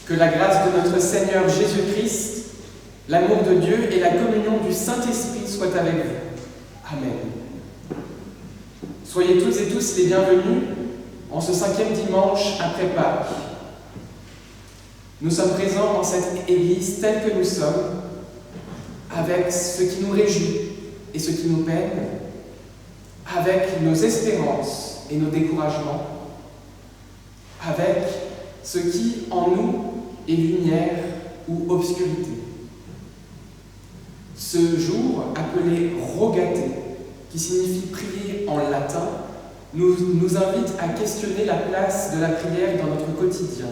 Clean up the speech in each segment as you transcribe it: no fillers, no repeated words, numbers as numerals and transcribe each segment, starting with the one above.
Que la grâce de notre Seigneur Jésus-Christ, l'amour de Dieu et la communion du Saint-Esprit soient avec vous. Amen. Soyez toutes et tous les bienvenus en ce 5e dimanche après Pâques. Nous sommes présents dans cette Église telle que nous sommes, avec ce qui nous réjouit et ce qui nous peine, avec nos espérances et nos découragements, avec ce qui en nous est lumière ou obscurité. Ce jour, appelé Rogate, qui signifie prier en latin, nous invite à questionner la place de la prière dans notre quotidien,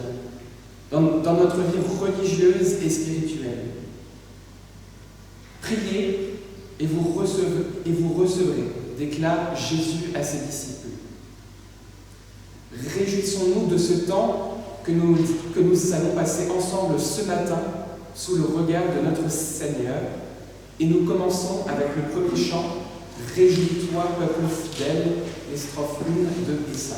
dans notre vie religieuse et spirituelle. Priez et vous recevrez, déclare Jésus à ses disciples. Réjouissons-nous de ce temps que nous allons passer ensemble ce matin sous le regard de notre Seigneur, et nous commençons avec le premier chant « Réjouis-toi, peuple fidèle », les strophes 1, 2 et 5.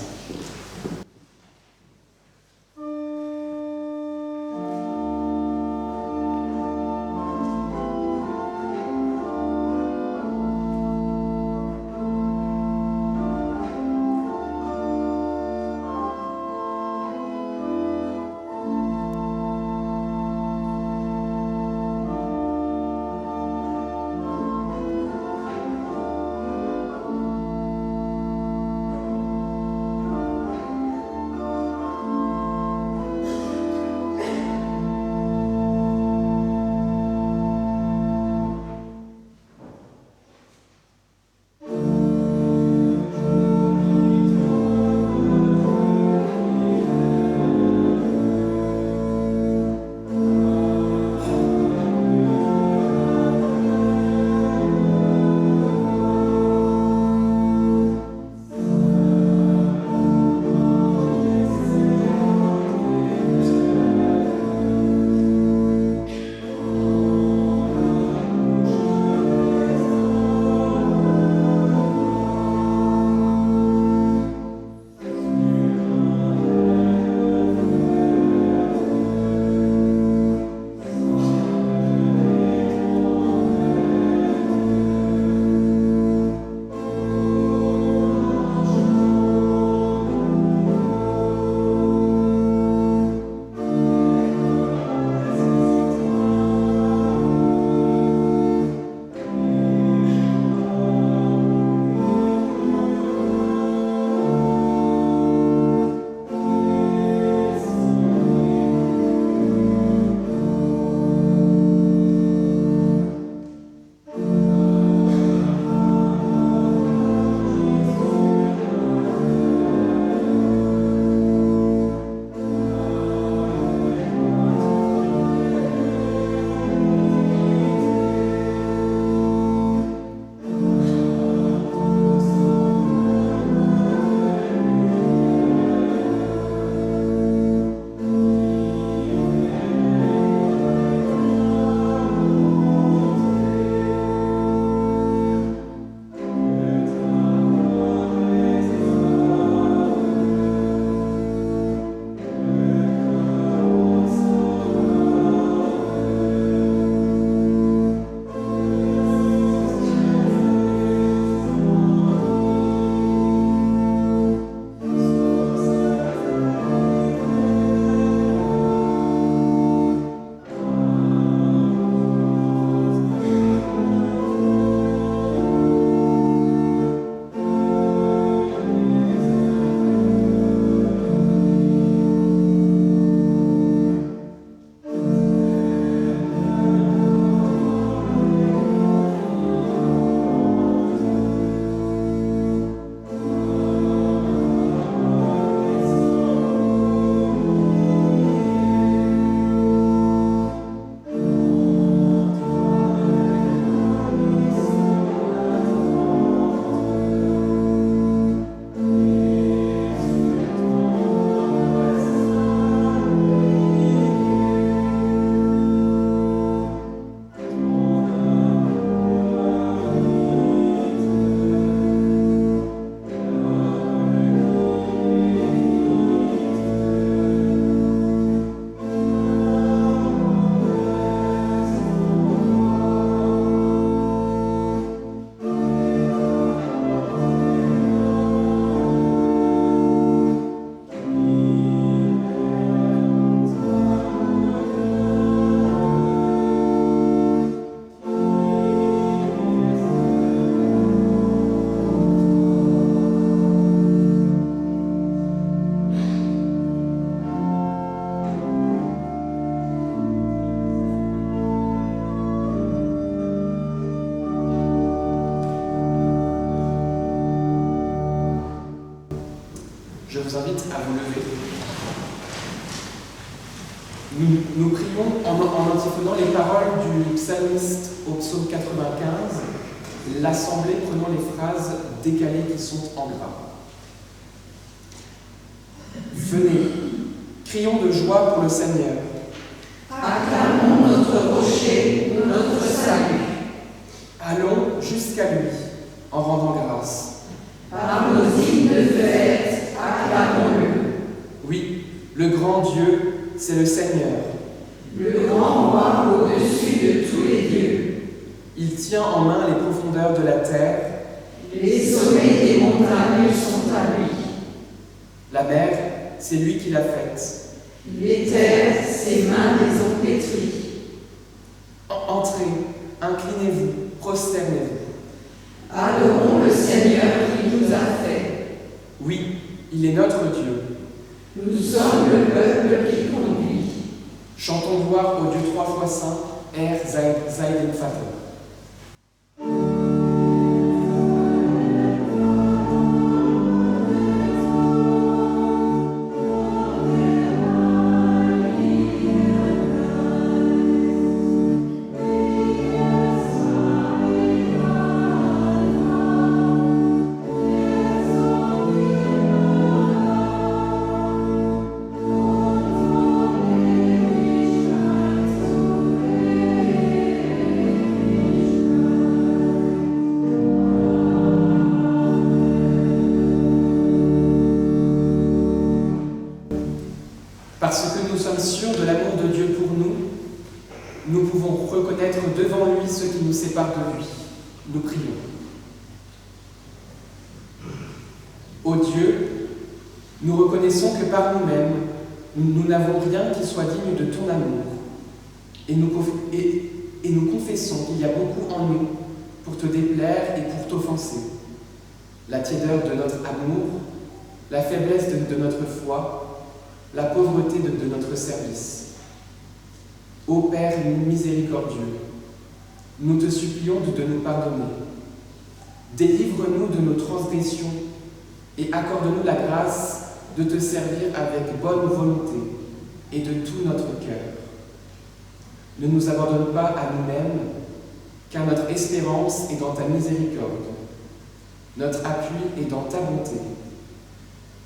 vous invite à vous lever. Nous prions en antiphonant les paroles du psalmiste au psaume 95, l'assemblée prenant les phrases décalées qui sont en gras. Venez, crions de joie pour le Seigneur. Acclamons notre rocher, notre salut. Allons jusqu'à lui en rendant grâce. Par nos hymnes de fête, acclamons-le. Oui, le grand Dieu, c'est le Seigneur. Le grand roi au-dessus de tous les dieux. Il tient en main les profondeurs de la terre. Les sommets des montagnes sont à lui. La mer, c'est lui qui l'a faite. Les terres, ses mains les ont pétries. Entrez, inclinez-vous, prosternez-vous. Adorons le Seigneur qui nous a fait. Oui, il est notre Dieu. Nous sommes le peuple qui conduit. Chantons gloire au Dieu trois fois saint, Seiden Vater. Parce que nous sommes sûrs de l'amour de Dieu pour nous, nous pouvons reconnaître devant lui ce qui nous sépare de lui. Nous prions. Ô Dieu, nous reconnaissons que par nous-mêmes, nous n'avons rien qui soit digne de ton amour. Et nous confessons qu'il y a beaucoup en nous pour te déplaire et pour t'offenser. La tiédeur de notre amour, la faiblesse de notre foi, la pauvreté de notre service. Ô Père miséricordieux, nous te supplions de nous pardonner. Délivre-nous de nos transgressions et accorde-nous la grâce de te servir avec bonne volonté et de tout notre cœur. Ne nous abandonne pas à nous-mêmes, car notre espérance est dans ta miséricorde. Notre appui est dans ta bonté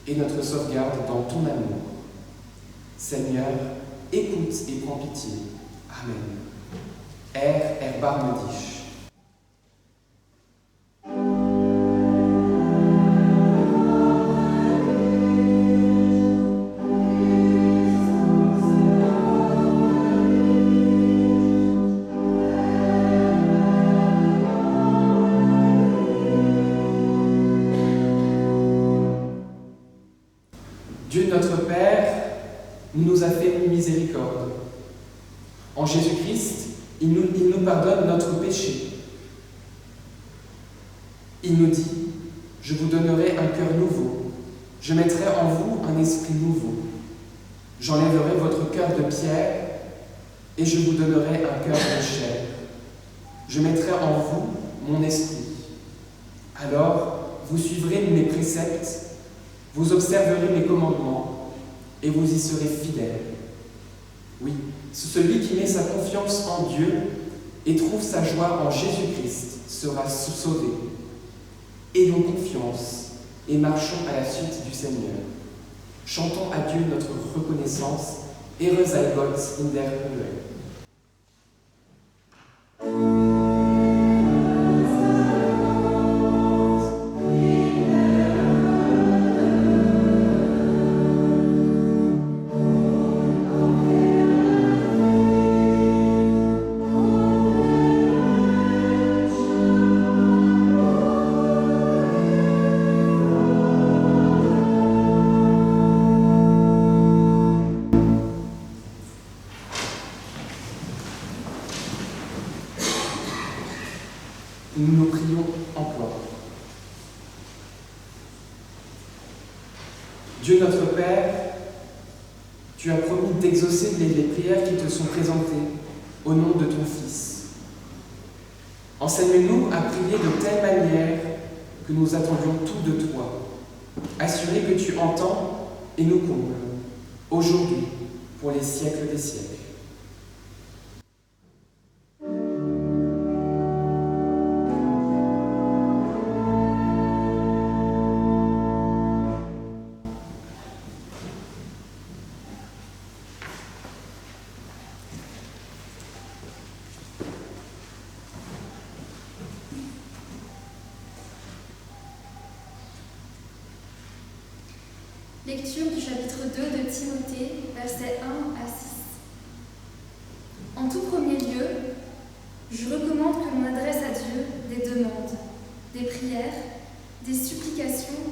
et notre sauvegarde dans ton amour. Seigneur, écoute et prends pitié. Amen. Erbarme dich. Dieu notre Père nous a fait miséricorde. En Jésus-Christ, il nous pardonne notre péché. Il nous dit, je vous donnerai un cœur nouveau, je mettrai en vous un esprit nouveau. J'enlèverai votre cœur de pierre et je vous donnerai un cœur de chair. Je mettrai en vous mon esprit. Alors, vous suivrez mes préceptes, vous observerez mes commandements, et vous y serez fidèles. Oui, celui qui met sa confiance en Dieu et trouve sa joie en Jésus-Christ sera sauvé. Ayons confiance et marchons à la suite du Seigneur. Chantons à Dieu notre reconnaissance. Ehre sei Gott in der Höhe. Nous prions encore. Dieu notre Père, tu as promis d'exaucer les prières qui te sont présentées au nom de ton Fils. Enseigne-nous à prier de telle manière que nous attendions tout de toi. Assurés que tu entends et nous comble, aujourd'hui, pour les siècles des siècles. Lecture du chapitre 2 de Timothée, versets 1 à 6. En tout premier lieu, je recommande que l'on adresse à Dieu des demandes, des prières, des supplications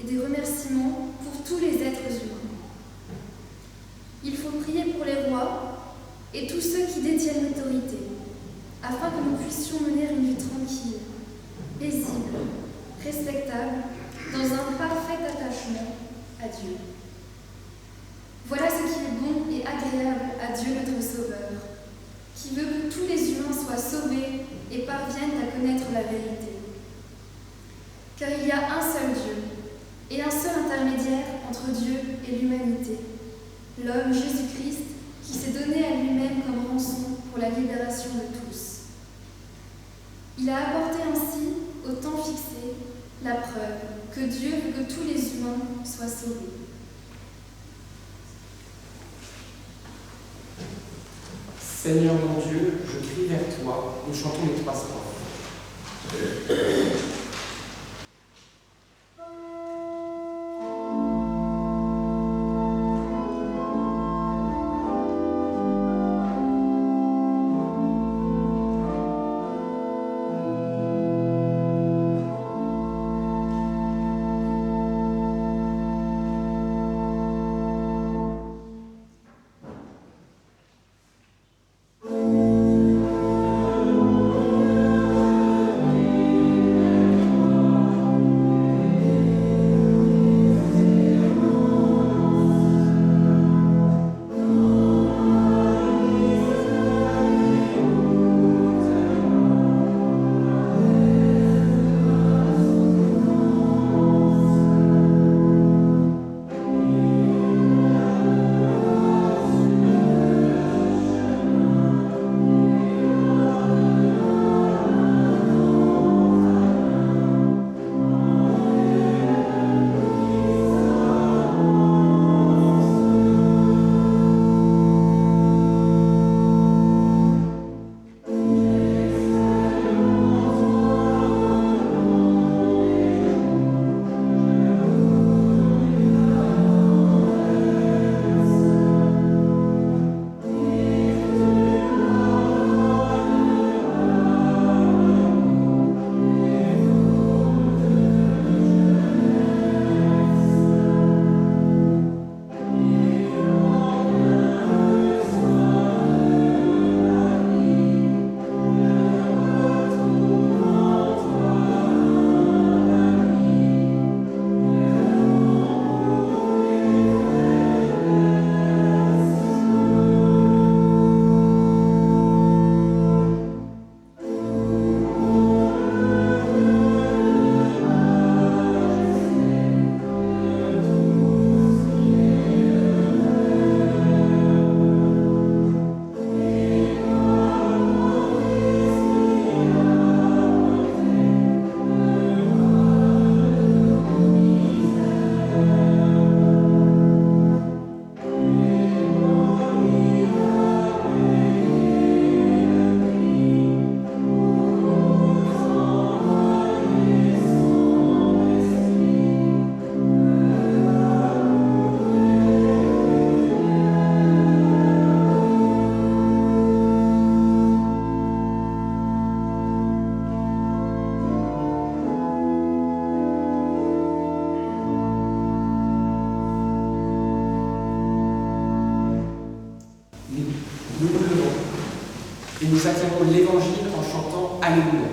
et des remerciements pour tous les êtres humains. Il faut prier pour les rois et tous ceux qui détiennent l'autorité, afin que nous puissions mener une vie tranquille, paisible, respectable, dans un parfait attachement à Dieu. Voilà ce qui est bon et agréable à Dieu notre Sauveur, qui veut que tous les humains soient sauvés et parviennent à connaître la vérité. Car il y a un seul Dieu et un seul intermédiaire entre Dieu et l'humanité, l'homme Jésus-Christ qui s'est donné à lui-même comme rançon pour la libération de tous. Il a apporté ainsi, au temps fixé, la preuve que Dieu veut que tous les humains soient sauvés. Seigneur mon Dieu, je crie vers toi, nous chantons les 3 strophes. Et nous acclamons l'Évangile en chantant Alléluia. Alléluia.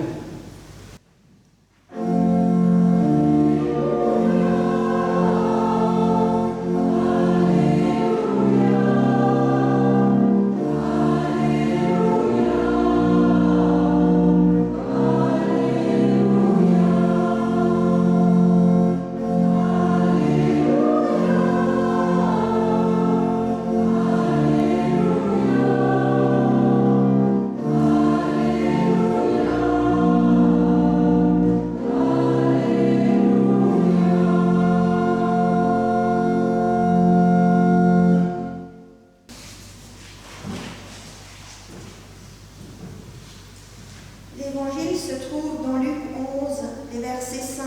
L'Évangile se trouve dans Luc 11, les versets 5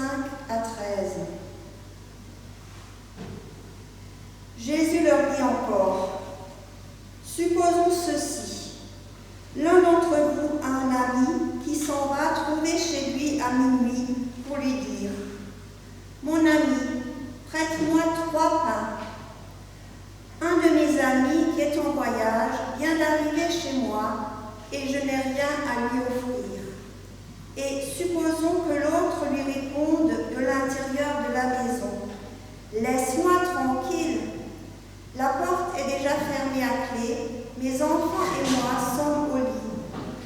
à 13. Jésus leur dit encore, « Supposons ceci. L'un d'entre vous a un ami qui s'en va trouver chez lui à minuit pour lui dire, « Mon ami, prête-moi 3 pains. Un de mes amis qui est en voyage vient d'arriver chez moi et je n'ai rien à lui offrir. » Et supposons que l'autre lui réponde de l'intérieur de la maison, « Laisse-moi tranquille. La porte est déjà fermée à clé, mes enfants et moi sommes au lit.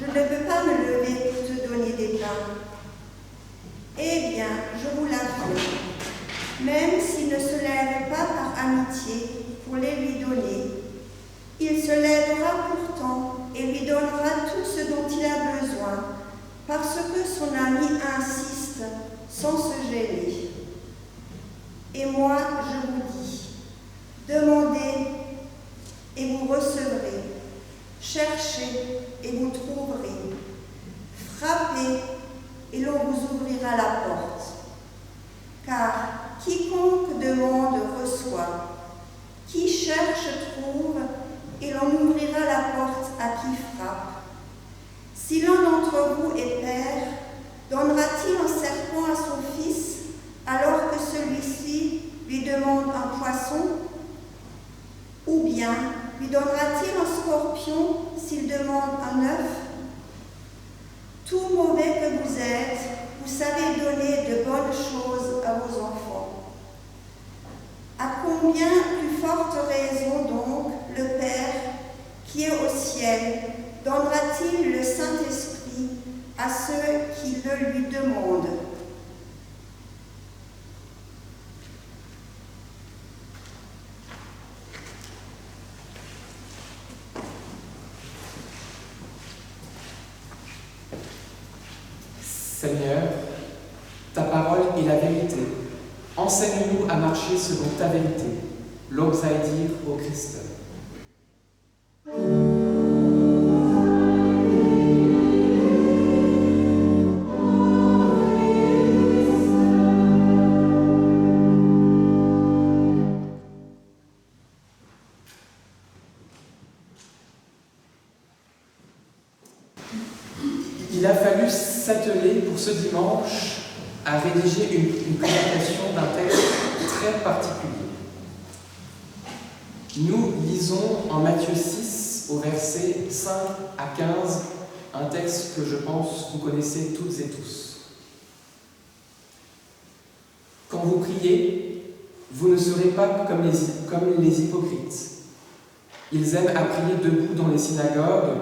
Je ne peux pas me lever pour te donner des pains. » Eh bien, je vous l'affirme, même s'il ne se lève pas par amitié pour les lui donner, il se lèvera pourtant et lui donnera tout ce dont il a besoin, parce que son ami insiste sans se gêner. Et moi, je vous dis, demandez et vous recevrez, cherchez et vous trouverez, frappez et l'on vous ouvrira la porte. Car quiconque demande reçoit, qui cherche trouve et l'on ouvrira la porte à qui frappe. Si l'un d'entre vous est père, donnera-t-il un serpent à son fils alors que celui-ci lui demande un poisson? Ou bien lui donnera-t-il un scorpion s'il demande un œuf? Tout mauvais que vous êtes, vous savez donner de bonnes choses à vos enfants. À combien plus forte raison donc le Père qui est au ciel donnera-t-il le Saint-Esprit à ceux qui le lui demandent? Seigneur, ta parole est la vérité. Enseigne-nous à marcher selon ta vérité. L'Oxaïdir au Christ. Il a fallu s'atteler pour ce dimanche à rédiger une présentation d'un texte très particulier. Nous lisons en Matthieu 6, au verset 5 à 15, un texte que je pense vous connaissez toutes et tous. Quand vous priez, vous ne serez pas comme les hypocrites. Ils aiment à prier debout dans les synagogues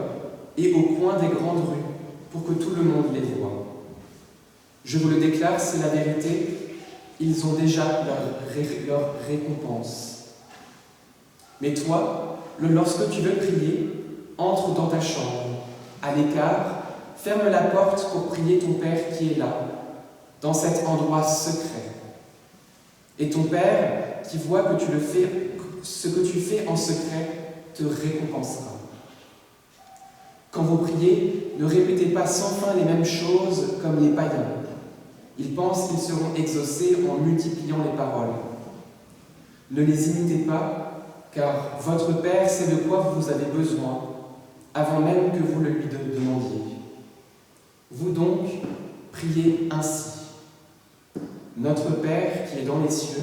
et au coin des grandes rues, pour que tout le monde les voie. Je vous le déclare, c'est la vérité, ils ont déjà leur récompense. Mais toi, lorsque tu veux prier, entre dans ta chambre, à l'écart, ferme la porte pour prier ton Père qui est là, dans cet endroit secret. Et ton Père, qui voit que ce que tu fais en secret, te récompensera. Quand vous priez, ne répétez pas sans fin les mêmes choses comme les païens. Ils pensent qu'ils seront exaucés en multipliant les paroles. Ne les imitez pas, car votre Père sait de quoi vous avez besoin, avant même que vous le lui demandiez. Vous donc, priez ainsi. Notre Père qui est dans les cieux,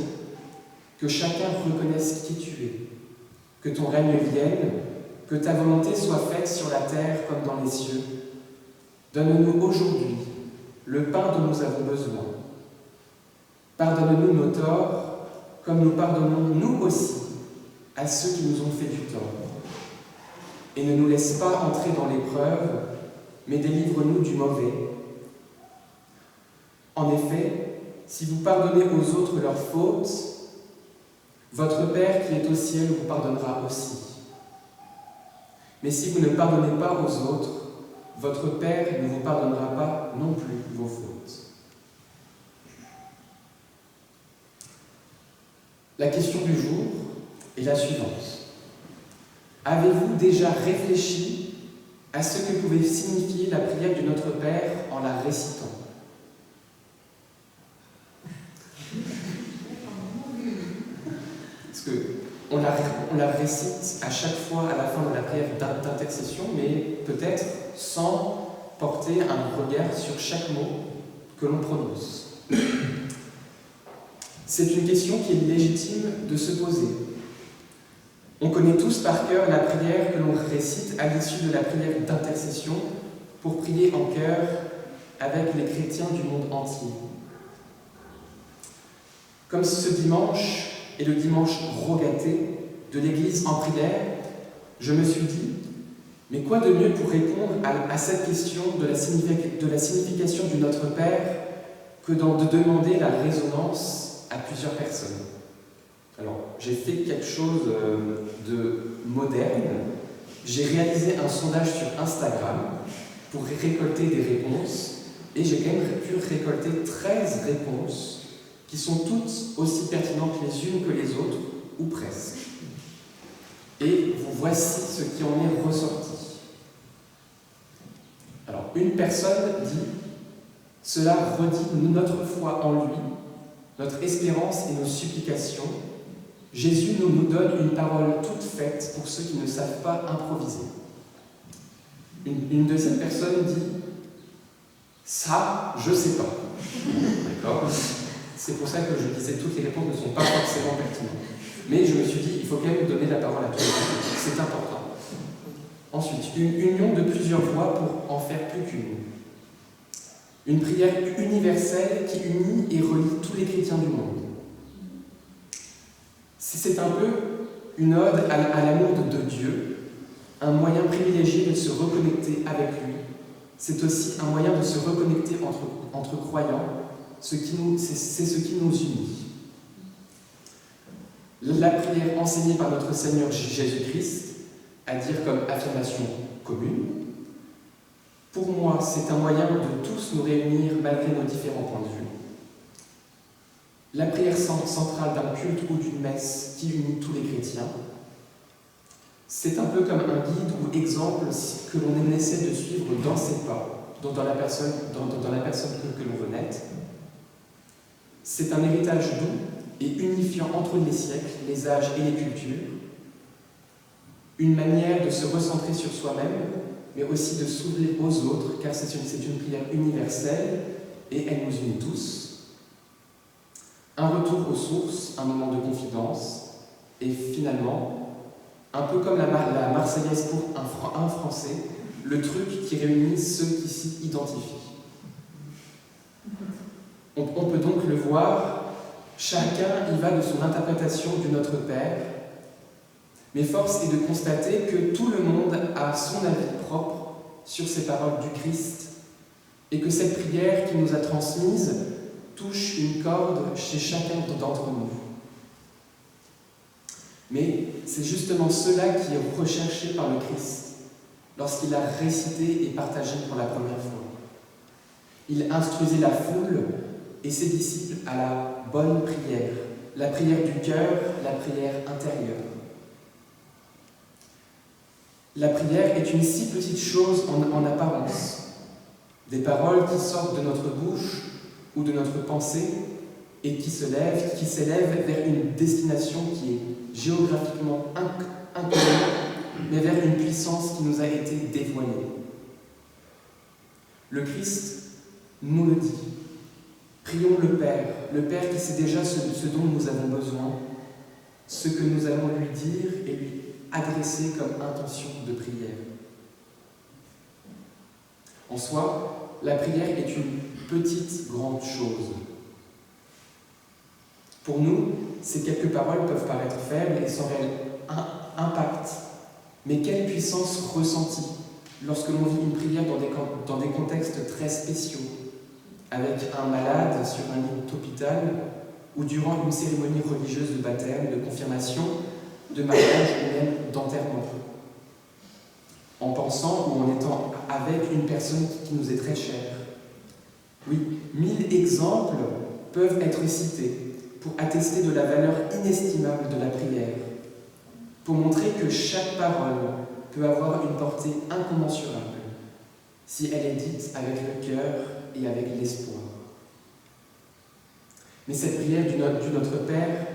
que chacun reconnaisse qui tu es, que ton règne vienne, que ta volonté soit faite sur la terre comme dans les cieux. Donne-nous aujourd'hui le pain dont nous avons besoin. Pardonne-nous nos torts, comme nous pardonnons nous aussi à ceux qui nous ont fait du tort. Et ne nous laisse pas entrer dans l'épreuve, mais délivre-nous du mauvais. En effet, si vous pardonnez aux autres leurs fautes, votre Père qui est au ciel vous pardonnera aussi. Mais si vous ne pardonnez pas aux autres, votre Père ne vous pardonnera pas non plus vos fautes. La question du jour est la suivante. Avez-vous déjà réfléchi à ce que pouvait signifier la prière du Notre Père en la récitant. Parce qu'on la récite à chaque fois à la fin de la prière d'intercession, mais peut-être sans porter un regard sur chaque mot que l'on prononce. C'est une question qui est légitime de se poser. On connaît tous par cœur la prière que l'on récite à l'issue de la prière d'intercession pour prier en chœur avec les chrétiens du monde entier. Comme ce dimanche est le dimanche rogaté de l'Église en prière, je me suis dit, mais quoi de mieux pour répondre à cette question de la signification du Notre Père que de demander la résonance à plusieurs personnes. Alors, j'ai fait quelque chose de moderne. J'ai réalisé un sondage sur Instagram pour récolter des réponses et j'ai quand même pu récolter 13 réponses qui sont toutes aussi pertinentes les unes que les autres, ou presque. Et voici ce qui en est ressorti. Alors, une personne dit « Cela redit notre foi en lui, notre espérance et nos supplications. Jésus nous donne une parole toute faite pour ceux qui ne savent pas improviser. » Une deuxième personne dit « Ça, je sais pas. » D'accord ? C'est pour ça que je disais toutes les réponses ne sont pas forcément pertinentes. Mais je me suis dit, il faut quand même donner la parole à tout le monde. C'est important. Ensuite, une union de plusieurs voix pour en faire plus qu'une. Une prière universelle qui unit et relie tous les chrétiens du monde. C'est un peu une ode à l'amour de Dieu, un moyen privilégié de se reconnecter avec lui. C'est aussi un moyen de se reconnecter entre croyants. C'est ce qui nous unit. La prière enseignée par notre Seigneur Jésus-Christ, à dire comme affirmation commune, pour moi, c'est un moyen de tous nous réunir malgré nos différents points de vue. La prière centrale d'un culte ou d'une messe qui unit tous les chrétiens, c'est un peu comme un guide ou exemple que l'on essaie de suivre dans ses pas, dans la personne que l'on veut naître. C'est un héritage doux et unifiant entre les siècles, les âges et les cultures. Une manière de se recentrer sur soi-même, mais aussi de s'ouvrir aux autres, car c'est une prière universelle et elle nous unit tous. Un retour aux sources, un moment de confidence, et finalement, un peu comme la Marseillaise pour un Français, le truc qui réunit ceux qui s'y identifient. On peut donc le voir, chacun y va de son interprétation du Notre Père, mais force est de constater que tout le monde a son avis propre sur ces paroles du Christ et que cette prière qu'il nous a transmise touche une corde chez chacun d'entre nous. Mais c'est justement cela qui est recherché par le Christ lorsqu'il a récité et partagé pour la première fois. Il instruisait la foule et ses disciples à la bonne prière, la prière du cœur, la prière intérieure. La prière est une si petite chose en apparence. Des paroles qui sortent de notre bouche ou de notre pensée et qui s'élèvent vers une destination qui est géographiquement inconnue, mais vers une puissance qui nous a été dévoilée. Le Christ nous le dit. Prions le Père qui sait déjà ce dont nous avons besoin, ce que nous allons lui dire et lui adresser comme intention de prière. En soi, la prière est une petite, grande chose. Pour nous, ces quelques paroles peuvent paraître faibles et sans réel impact. Mais quelle puissance ressentie lorsque l'on vit une prière dans des contextes très spéciaux, avec un malade sur un lit d'hôpital ou durant une cérémonie religieuse de baptême, de confirmation, de mariage ou même d'enterrement. En pensant ou en étant avec une personne qui nous est très chère. Oui, 1000 exemples peuvent être cités pour attester de la valeur inestimable de la prière, pour montrer que chaque parole, peut avoir une portée incommensurable si elle est dite avec le cœur et avec l'espoir. Mais cette prière du Notre Père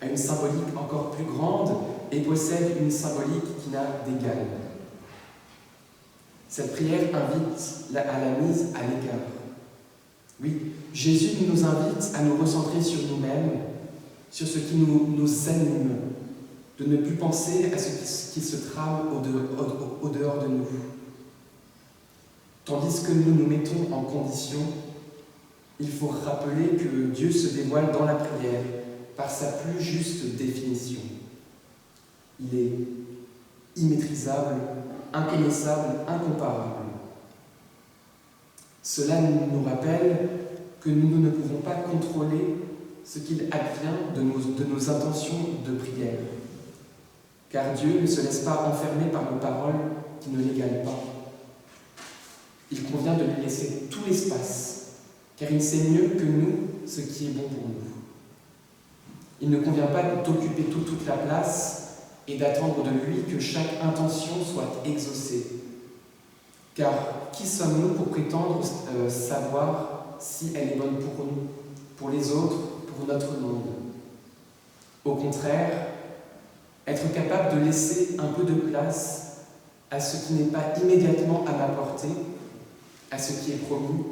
a une symbolique encore plus grande et possède une symbolique qui n'a d'égal. Cette prière invite à la mise à l'écart. Oui, Jésus nous invite à nous recentrer sur nous-mêmes, sur ce qui nous anime, de ne plus penser à ce qui se trame au dehors de nous. Tandis que nous nous mettons en condition, il faut rappeler que Dieu se dévoile dans la prière par sa plus juste définition. Il est immaîtrisable, inconnaissable, incomparable. Cela nous rappelle que nous ne pouvons pas contrôler ce qu'il advient de nos intentions de prière, car Dieu ne se laisse pas enfermer par nos paroles qui ne l'égalent pas. Il convient de lui laisser tout l'espace, car il sait mieux que nous ce qui est bon pour nous. Il ne convient pas d'occuper toute la place et d'attendre de lui que chaque intention soit exaucée. Car qui sommes-nous pour prétendre savoir si elle est bonne pour nous, pour les autres, pour notre monde? Au contraire, être capable de laisser un peu de place à ce qui n'est pas immédiatement à ma portée, à ce qui est promis,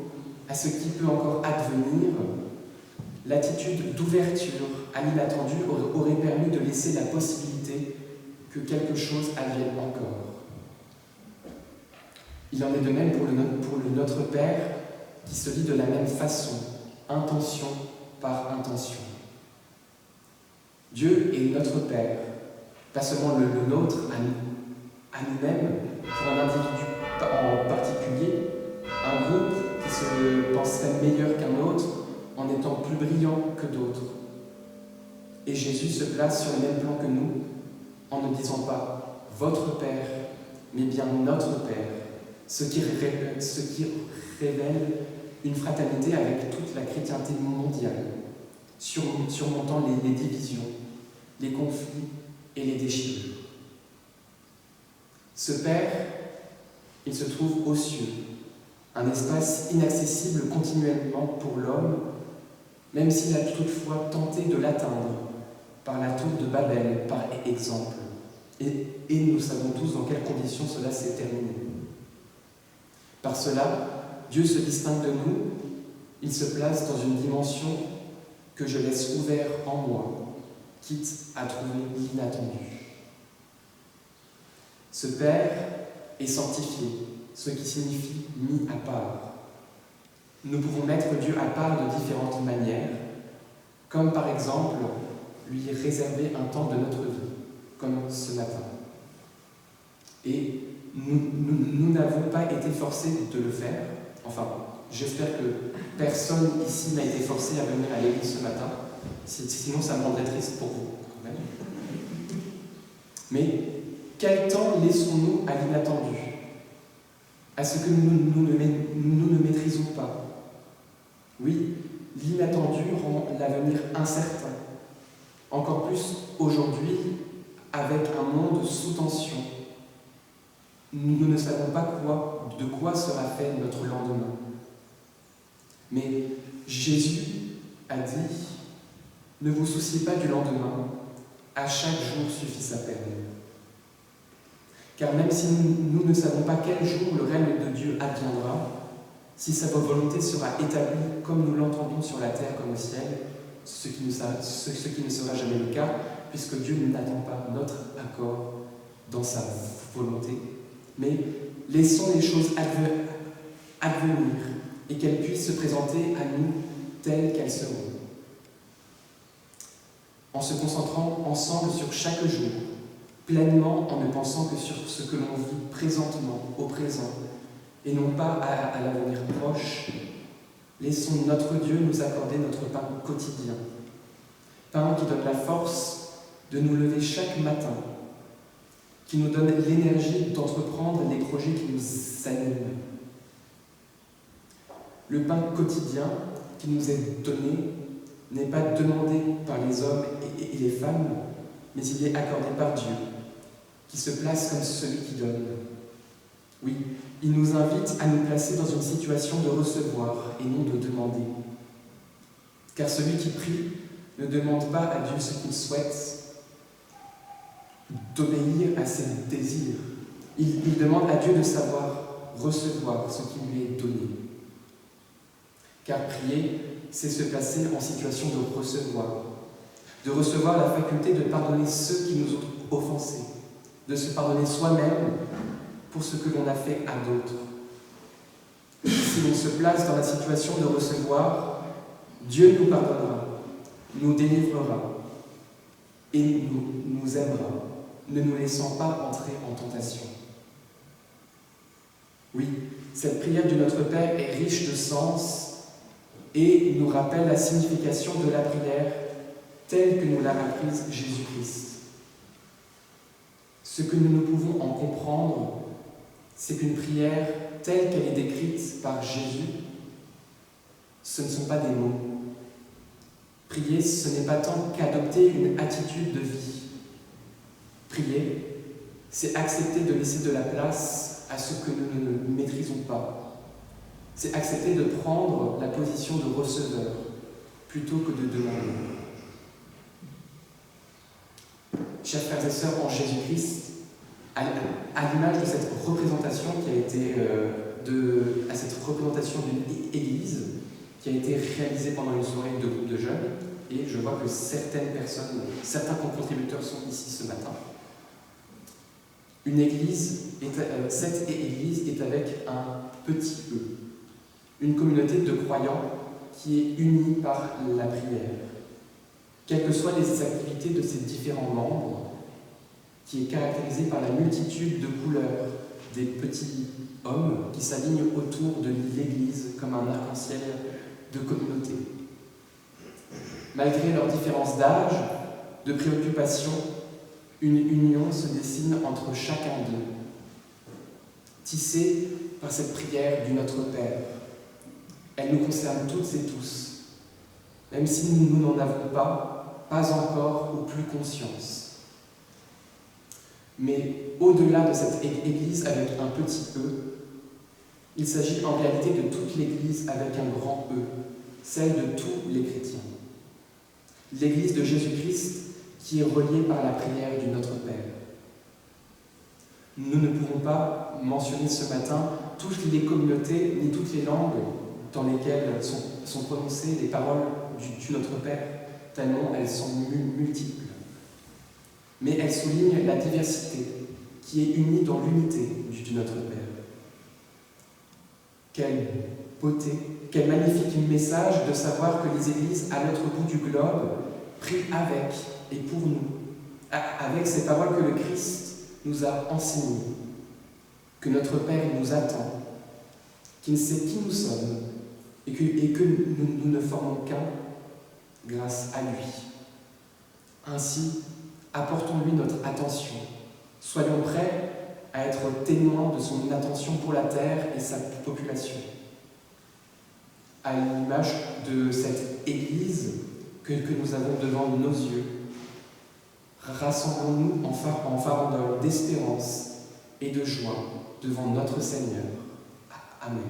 à ce qui peut encore advenir, l'attitude d'ouverture à l'inattendu aurait permis de laisser la possibilité que quelque chose advienne encore. Il en est de même pour le Notre Père qui se lit de la même façon, intention par intention. Dieu est notre Père, pas seulement le nôtre à nous-mêmes, pour un individu en particulier, un groupe qui se penserait meilleur qu'un autre en étant plus brillant que d'autres. Et Jésus se place sur le même plan que nous, en ne disant pas « votre Père », mais bien « notre Père », ce qui révèle une fraternité avec toute la chrétienté mondiale, surmontant les divisions, les conflits et les déchirures. Ce Père, il se trouve aux cieux, un espace inaccessible continuellement pour l'homme, même s'il a toutefois tenté de l'atteindre par la tour de Babel, par exemple. Et nous savons tous dans quelles conditions cela s'est terminé. Par cela, Dieu se distingue de nous, il se place dans une dimension que je laisse ouverte en moi, quitte à trouver l'inattendu. Ce Père est sanctifié, ce qui signifie mis à part. Nous pouvons mettre Dieu à part de différentes manières, comme par exemple lui réserver un temps de notre vie, comme ce matin. Et nous n'avons pas été forcés de le faire. Enfin, j'espère que personne ici n'a été forcé à venir à l'église ce matin, sinon ça me rendrait triste pour vous, quand même. Mais quel temps laissons-nous à l'inattendu, à ce que nous ne maîtrisons pas? Oui, l'inattendu rend l'avenir incertain, encore plus aujourd'hui avec un monde sous tension. Nous ne savons pas de quoi sera fait notre lendemain. Mais Jésus a dit « Ne vous souciez pas du lendemain, à chaque jour suffit sa peine. » Car même si nous ne savons pas quel jour le règne de Dieu adviendra, si sa volonté sera établie comme nous l'entendons sur la terre comme au ciel, ce qui ne sera jamais le cas, puisque Dieu n'attend pas notre accord dans sa volonté, mais laissons les choses advenir et qu'elles puissent se présenter à nous telles qu'elles seront. En se concentrant ensemble sur chaque jour, pleinement en ne pensant que sur ce que l'on vit présentement, au présent, et non pas à l'avenir proche, laissons notre Dieu nous accorder notre pain quotidien. Pain qui donne la force de nous lever chaque matin, qui nous donne l'énergie d'entreprendre les projets qui nous animent. Le pain quotidien qui nous est donné n'est pas demandé par les hommes et les femmes, mais il est accordé par Dieu, qui se place comme celui qui donne. Oui, il nous invite à nous placer dans une situation de recevoir et non de demander. Car celui qui prie ne demande pas à Dieu ce qu'il souhaite, d'obéir à ses désirs. Il demande à Dieu de savoir recevoir ce qui lui est donné. Car prier, c'est se placer en situation de recevoir la faculté de pardonner ceux qui nous ont offensés, de se pardonner soi-même pour ce que l'on a fait à d'autres. Si l'on se place dans la situation de recevoir, Dieu nous pardonnera, nous délivrera et nous aimera, ne nous laissant pas entrer en tentation. Oui, cette prière du Notre Père est riche de sens et nous rappelle la signification de la prière telle que nous l'a apprise Jésus-Christ. Ce que nous ne pouvons en comprendre, c'est qu'une prière telle qu'elle est décrite par Jésus, ce ne sont pas des mots. Prier, ce n'est pas tant qu'adopter une attitude de vie. Prier, c'est accepter de laisser de la place à ce que nous ne maîtrisons pas. C'est accepter de prendre la position de receveur plutôt que de demander. Chers frères et sœurs en Jésus-Christ, à l'image de cette représentation qui a été à cette représentation d'une église qui a été réalisée pendant une soirée de groupe de jeunes, et je vois que certains contributeurs sont ici ce matin. Cette église est avec un petit E, une communauté de croyants qui est unie par la prière. Quelles que soient les activités de ses différents membres, qui est caractérisée par la multitude de couleurs des petits hommes qui s'alignent autour de l'église comme un arc-en-ciel de communauté. Malgré leurs différences d'âge, de préoccupations, une union se dessine entre chacun d'eux, tissée par cette prière du Notre Père. Elle nous concerne toutes et tous, même si nous n'en avons pas encore ou plus conscience. Mais au-delà de cette Église avec un petit E, il s'agit en réalité de toute l'Église avec un grand E, celle de tous les chrétiens. L'Église de Jésus-Christ qui est reliée par la prière du Notre Père. Nous ne pourrons pas mentionner ce matin toutes les communautés ni toutes les langues dans lesquelles sont prononcées les paroles du Notre Père, tellement elles sont multiples. Mais elles soulignent la diversité qui est unie dans l'unité du Notre Père. Quelle beauté, quel magnifique message de savoir que les églises à l'autre bout du globe prient avec et pour nous, avec ces paroles que le Christ nous a enseignées, que notre Père nous attend, qu'il sait qui nous sommes et que nous ne formons qu'un grâce à lui. Ainsi, apportons-lui notre attention. Soyons prêts à être témoins de son attention pour la terre et sa population. À l'image de cette Église que nous avons devant nos yeux, rassemblons-nous en farandole d'espérance et de joie devant notre Seigneur. Amen.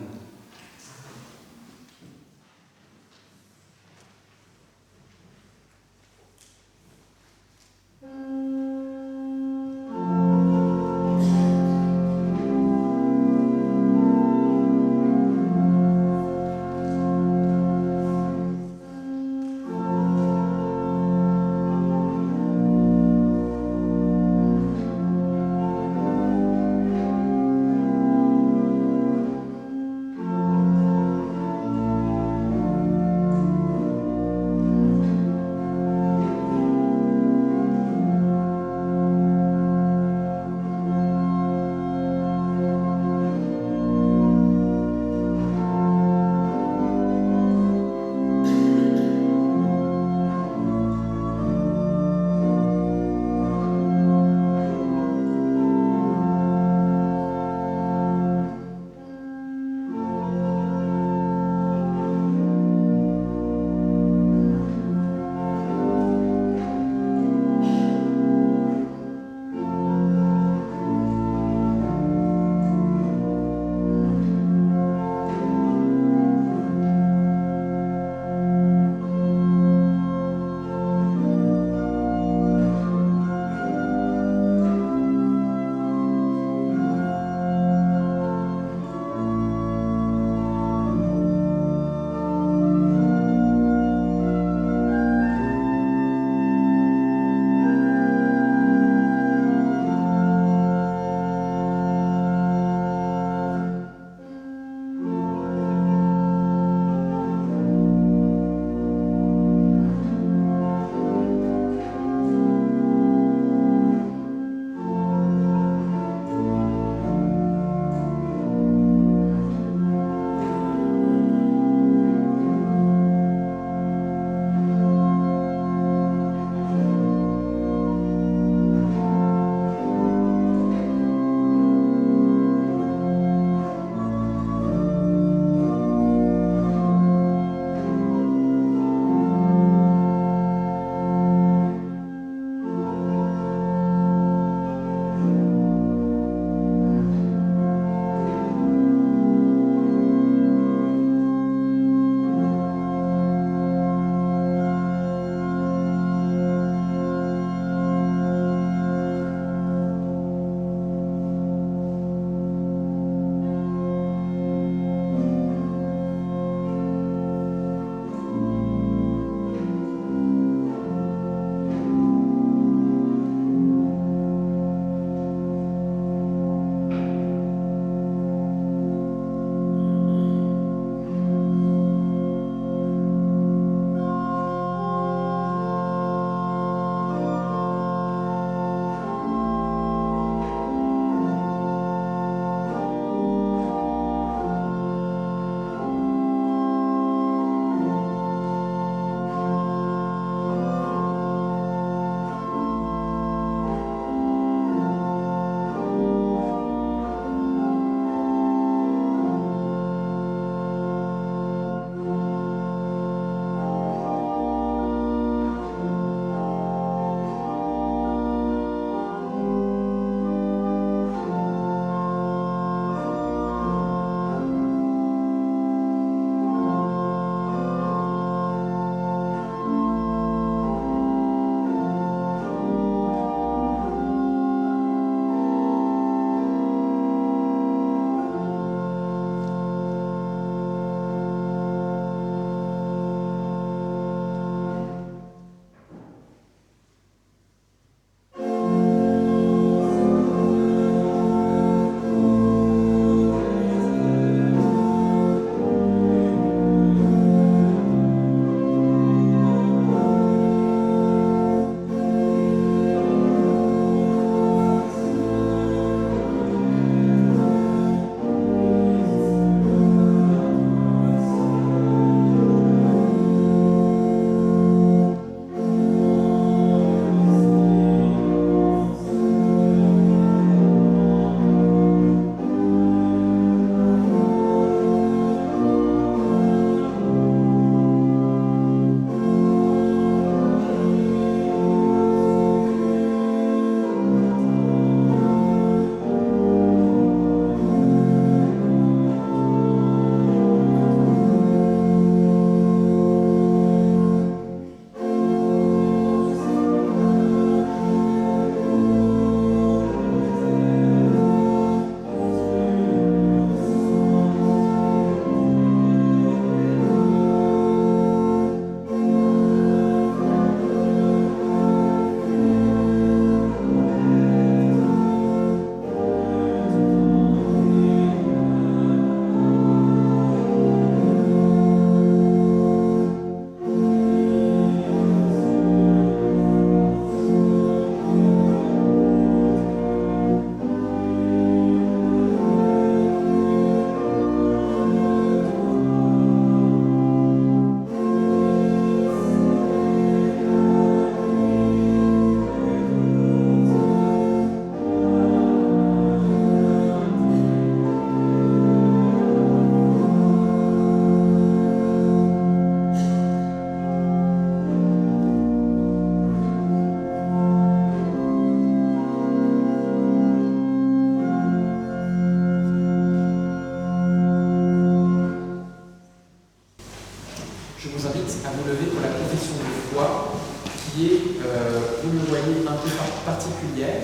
cérémonie un peu particulière.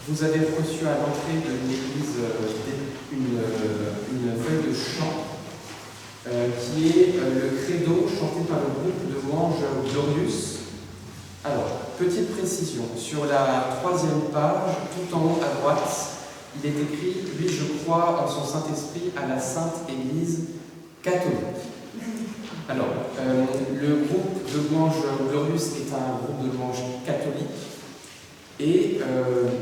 Vous avez reçu à l'entrée de l'église une feuille de chant qui est le credo chanté par le groupe de louanges Glorious. Alors, petite précision, sur la 3e page, tout en haut à droite, il est écrit « Lui, je crois en son Saint-Esprit à la Sainte Église catholique ». Alors, le groupe de louanges Glorious est un groupe de louanges catholique et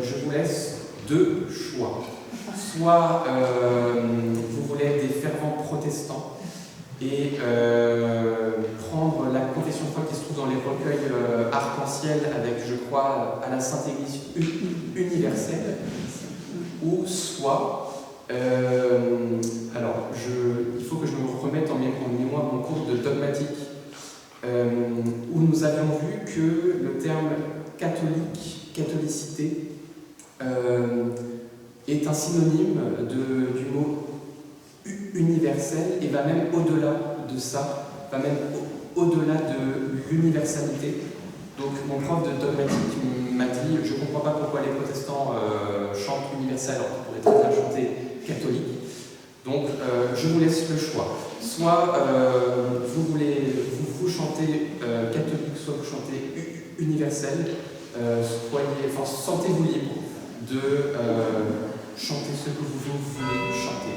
je vous laisse 2 choix. Soit vous voulez être des fervents protestants et prendre la confession de foi qui se trouve dans les recueils arc-en-ciel avec, je crois, à la Sainte Église universelle, ou soit, alors, il faut que je me remette en mémoire mon cours de dogmatique, où nous avions vu que le terme catholicité, est un synonyme du mot universel et va même au-delà de ça, va même au-delà de l'universalité. Donc mon prof de dogmatique m'a dit « Je ne comprends pas pourquoi les protestants chantent universel alors qu'ils pourraient très bien chanter catholique. » Donc je vous laisse le choix. Soit vous chantez catholique, soit vous chantez universel. Sentez-vous libre de chanter ce que vous voulez chanter.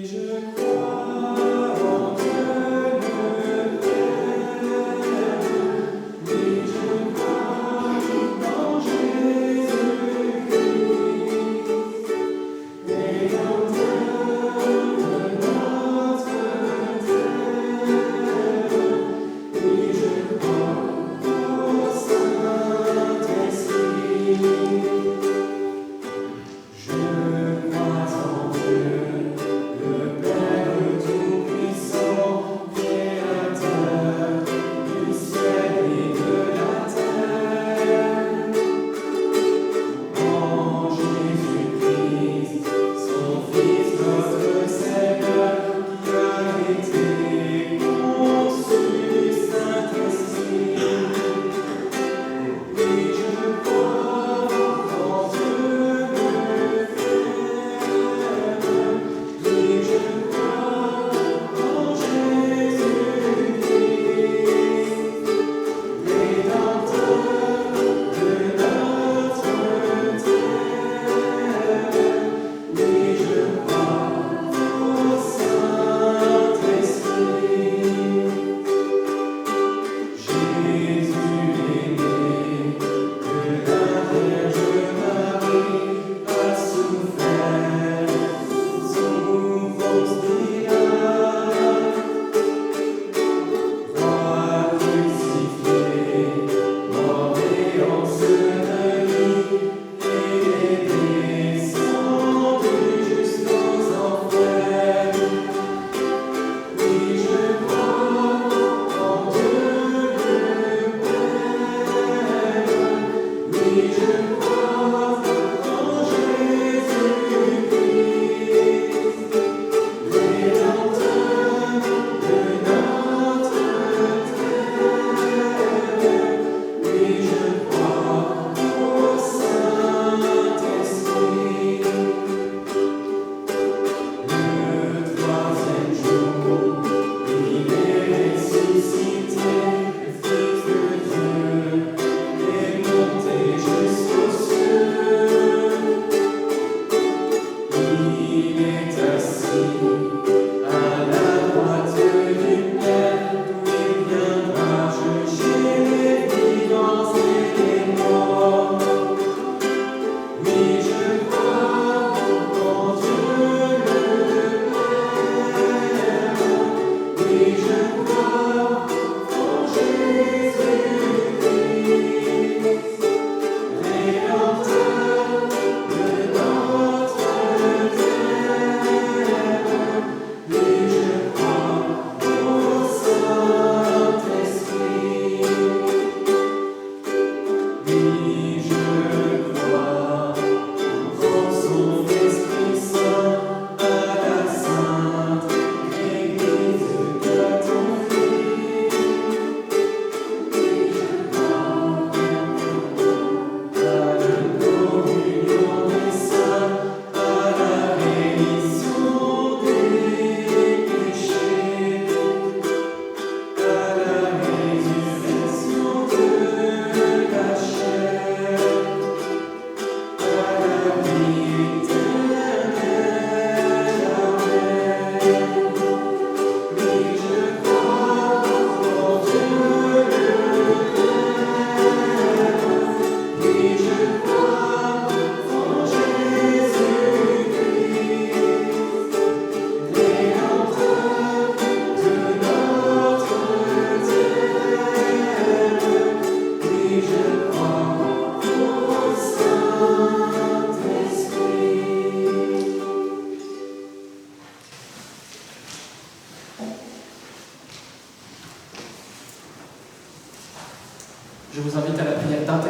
Jésus.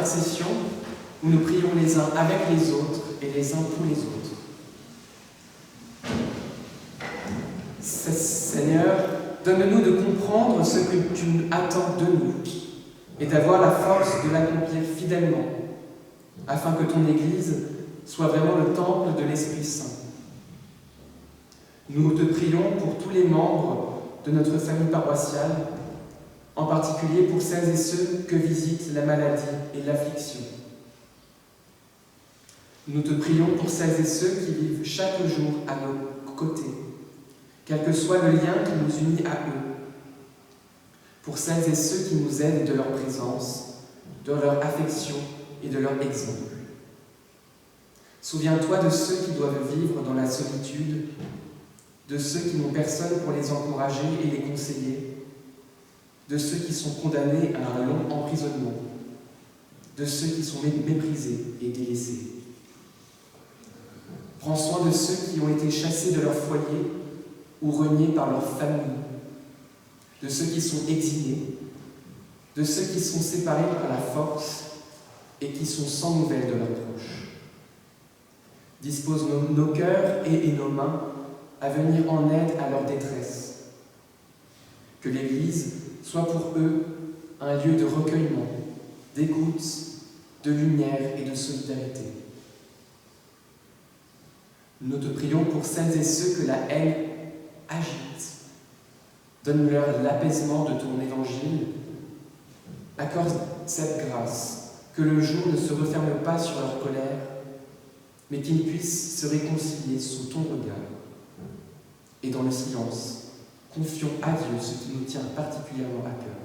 intercession où nous prions les uns avec les autres et les uns pour les autres. Seigneur, donne-nous de comprendre ce que tu attends de nous et d'avoir la force de l'accomplir fidèlement, afin que ton Église soit vraiment le temple de l'Esprit Saint. Nous te prions pour tous les membres de notre famille paroissiale, en particulier pour celles et ceux que visite la maladie et l'affliction. Nous te prions pour celles et ceux qui vivent chaque jour à nos côtés, quel que soit le lien qui nous unit à eux, pour celles et ceux qui nous aident de leur présence, de leur affection et de leur exemple. Souviens-toi de ceux qui doivent vivre dans la solitude, de ceux qui n'ont personne pour les encourager et les conseiller, de ceux qui sont condamnés à un long emprisonnement, de ceux qui sont méprisés et délaissés. Prends soin de ceux qui ont été chassés de leur foyer ou reniés par leur famille, de ceux qui sont exilés, de ceux qui sont séparés par la force et qui sont sans nouvelles de leurs proches. Dispose nos cœurs et nos mains à venir en aide à leur détresse. Que l'Église soit pour eux un lieu de recueillement, d'écoute, de lumière et de solidarité. Nous te prions pour celles et ceux que la haine agite. Donne-leur l'apaisement de ton évangile. Accorde cette grâce, que le jour ne se referme pas sur leur colère, mais qu'ils puissent se réconcilier sous ton regard. Et dans le silence, confions à Dieu ce qui nous tient particulièrement à cœur.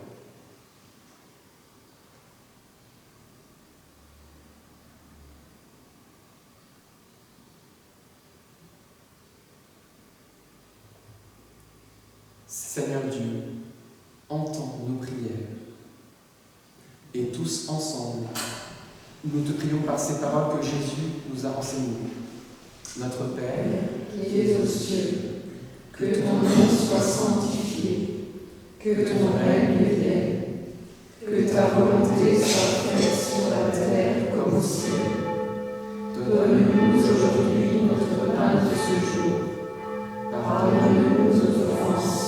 Seigneur Dieu, entends nos prières. Et tous ensemble, nous te prions par ces paroles que Jésus nous a enseignées. Notre Père, qui es aux cieux, que ton nom soit sanctifié, que ton règne vienne, que ta volonté soit faite sur la terre comme au ciel. Donne-nous aujourd'hui notre pain de ce jour. Pardonne-nous nos offenses,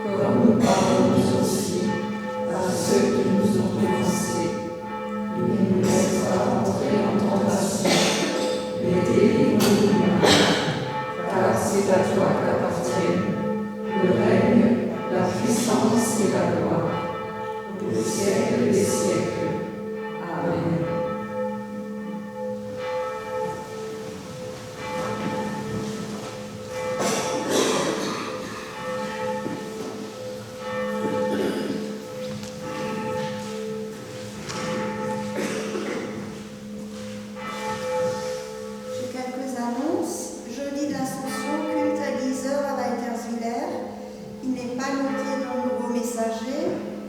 comme nous pardonnons aussi à ceux qui nous ont offensés. Et ne nous laisse pas entrer en tentation, mais délivre-nous du mal. Car c'est à toi qu'appartiennent le règne, la puissance et la gloire, au siècle des siècles. Amen.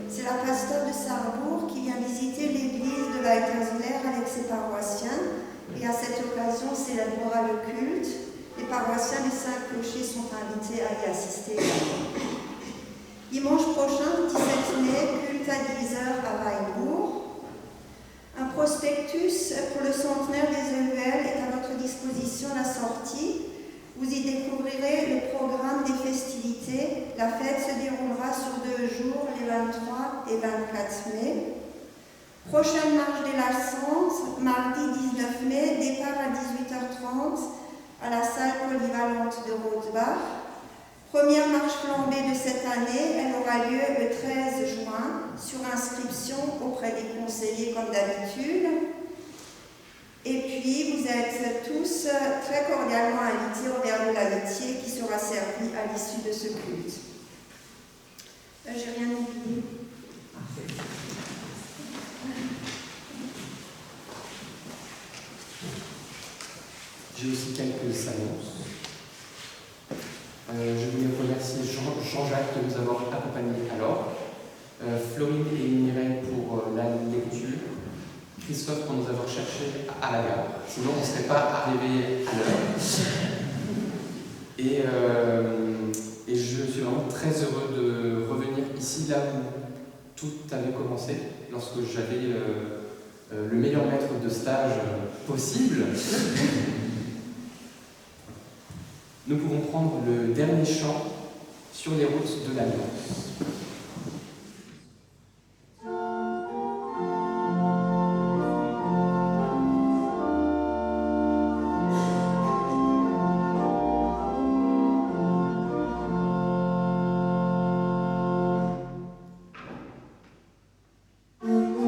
C'est la pasteur de Sarrebourg qui vient visiter l'église de Weiterswiller avec ses paroissiens et à cette occasion célébrera le culte. Les paroissiens des 5 clochers sont invités à y assister également. Dimanche prochain, 17 mai, culte à 10h à Weilbourg. Un prospectus pour le centenaire des EUL est à votre disposition à la sortie. Vous y découvrirez le programme des festivités. La fête se déroulera sur 2 jours, les 23 et 24 mai. Prochaine marche des Lassances, mardi 19 mai, départ à 18h30 à la salle polyvalente de Rothbach. Première marche flambée de cette année, elle aura lieu le 13 juin sur inscription auprès des conseillers comme d'habitude. Et puis, vous êtes tous très cordialement invités au verre de l'amitié qui sera servi à l'issue de ce culte. J'ai rien oublié. J'ai aussi quelques annonces. Je voulais remercier Jean-Jacques de nous avoir accompagnés alors, Florine et Mireille pour la lecture, Christophe pour nous avoir cherché à la gare, sinon on ne serait pas arrivé à l'heure. Et je suis vraiment très heureux de revenir ici, là où tout avait commencé, lorsque j'avais le meilleur maître de stage possible, nous pourrons prendre le dernier chant sur les routes de l'Alliance. Thank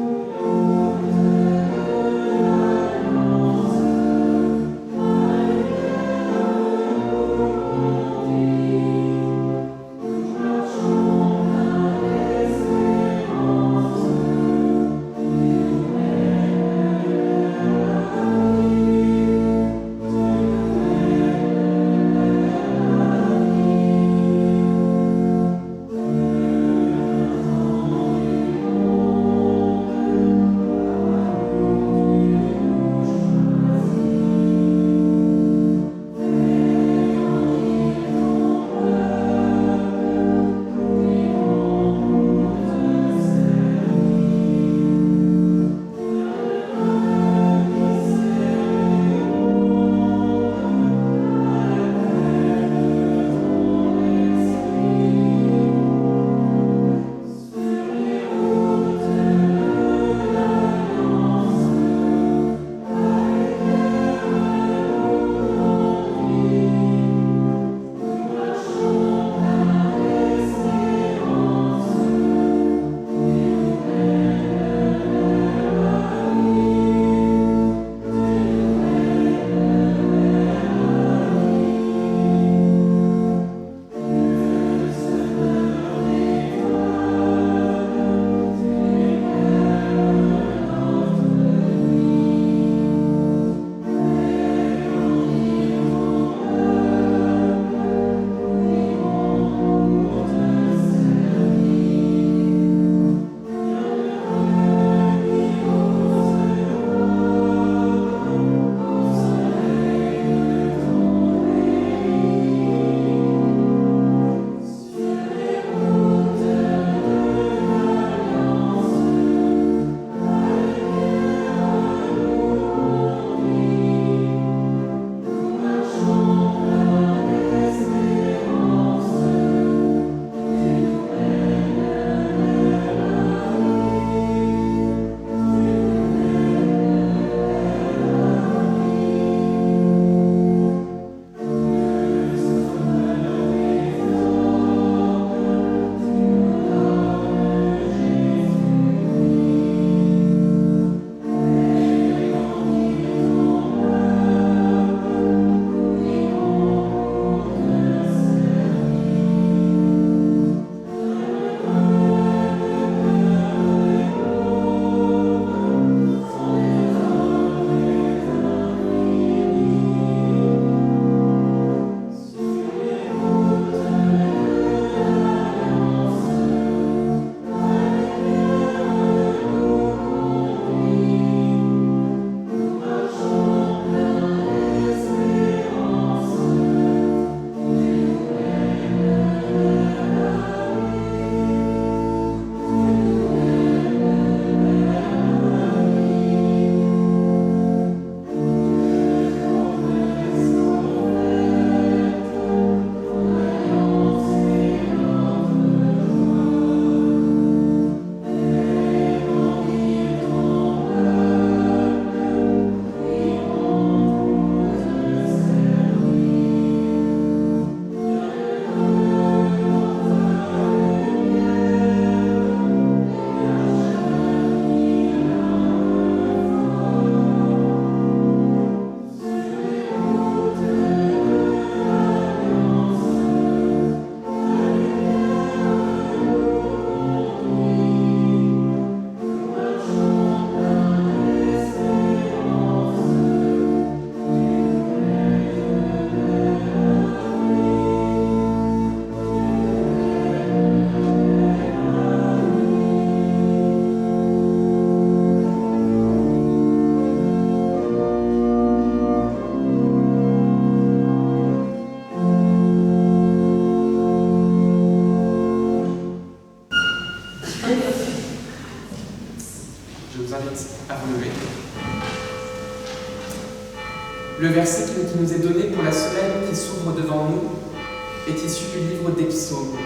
Le verset qui nous est donné pour la semaine qui s'ouvre devant nous est issu du livre des Psaumes.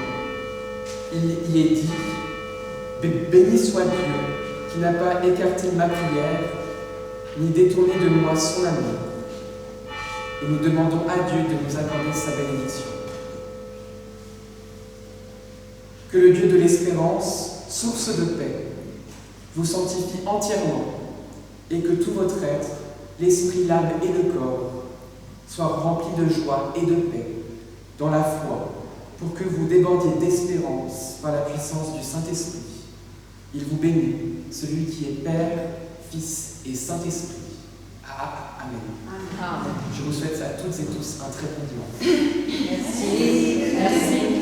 Il y est dit « Béni soit Dieu, qui n'a pas écarté ma prière, ni détourné de moi son amour. » Et nous demandons à Dieu de nous accorder sa bénédiction. Que le Dieu de l'espérance, source de paix, vous sanctifie entièrement et que tout votre être, l'esprit, l'âme et le corps, soient remplis de joie et de paix dans la foi, pour que vous débordiez d'espérance par la puissance du Saint-Esprit. Il vous bénit, celui qui est Père, Fils et Saint-Esprit. Amen. Amen. Je vous souhaite à toutes et tous un très bon dimanche. Merci. Merci.